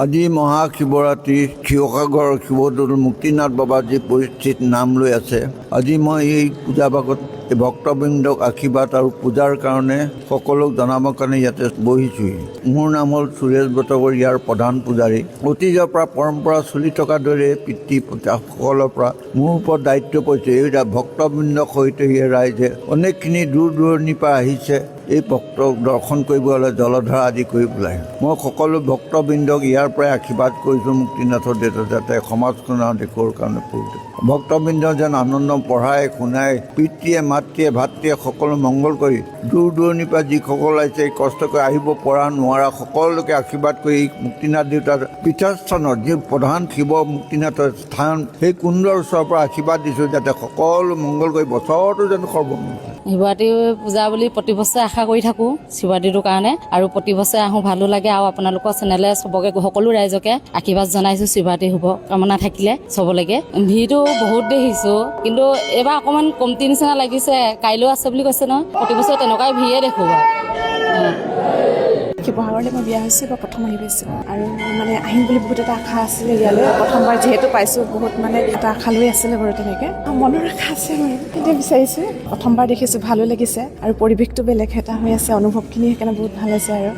আজি মহাশিৱৰাত্ৰি শিৱসাগৰ শিৱদৌল মুক্তিনাথ বাবা যি পৰিস্থিতিত নাম লৈ আছে, আজি মই এই পূজা ভাগত এই ভক্তবৃন্দক আশীৰ্বাদ আৰু পূজাৰ কাৰণে সকলোক জনাবৰ কাৰণে ইয়াতে বহিছোঁহি। মোৰ নাম হ'ল সুৰেশ বৰঠাকুৰ, ইয়াৰ প্ৰধান পূজাৰী। অতীজৰ পৰা পৰম্পৰা চলি থকাৰ দৰে পিতৃসকলৰ পৰা মোৰ ওপৰত দায়িত্ব পৰিছে। এই ভক্তবৃন্দৰ সৈতে ৰাইজে অনেকখিনি দূৰ দূৰণিৰ পৰা আহিছে এই ভক্তক দৰ্শন কৰিবলৈ, জলধাৰা আদি কৰিবলৈ। মই সকলো ভক্তবৃন্দক ইয়াৰ পৰাই আশীৰ্বাদ কৰিছোঁ মুক্তিনাথৰ দেউতা, যাতে সমাজখন আৰু দেশৰ কাৰণে ভক্তবৃন্দ যেন আনন্দ পঢ়াই শুনাই পিতৃয়ে মাতৃয়ে ভাতৃয়ে সকলো মংগল কৰি দূৰ দূৰণিৰ পৰা যিসকল আহিছে কষ্ট কৰি আহিব পৰা নোৱাৰা সকলোকে আশীৰ্বাদ কৰি মুক্তিনাথ দেউতাৰ পীঠস্থানৰ যি প্ৰধান শিৱ মুক্তিনাথৰ স্থান, সেই কুণ্ডৰ ওচৰৰ পৰা আশীৰ্বাদ দিছোঁ যাতে সকলো মংগল কৰি বছৰটো যেন সৰ্বমংগল। শিৱৰাত্ৰি পূজা বুলি প্ৰতি বছৰে আশা কৰি থাকোঁ শিৱৰাত্ৰিটোৰ কাৰণে, আৰু প্ৰতি বছৰে আহোঁ, ভালো লাগে। আৰু আপোনালোকৰ চেনেলে চবকে সকলো ৰাইজকে আশীৰ্বাদ জনাইছোঁ শিৱৰাত্ৰি শুভ কামনা থাকিলে চবলৈকে। ভিৰটো বহুত দেখিছোঁ, কিন্তু এইবাৰ অকণমান কমতি নিচিনা লাগিছে। কাইলৈও আছে বুলি কৈছে নহয়, প্ৰতি বছৰে তেনেকুৱাই ভিৰে দেখোঁ বাৰু। শিৱসাগৰলৈ মই বিয়া হৈছোঁ বা প্ৰথম আহি পাইছোঁ, আৰু মানে আহিম বুলি বহুত এটা আশা আছিলে ইয়ালৈ। প্ৰথমবাৰ যিহেতু পাইছোঁ, বহুত মানে এটা আশা লৈ আছিলে বাৰু। তেনেকৈ মনৰ আশা আছে বাৰু, এতিয়া বিচাৰিছোঁ। প্ৰথমবাৰ দেখিছোঁ, ভালো লাগিছে, আৰু পৰিৱেশটো বেলেগ এটা হৈ আছে, অনুভৱখিনি সেইকাৰণে বহুত ভাল হৈছে আৰু।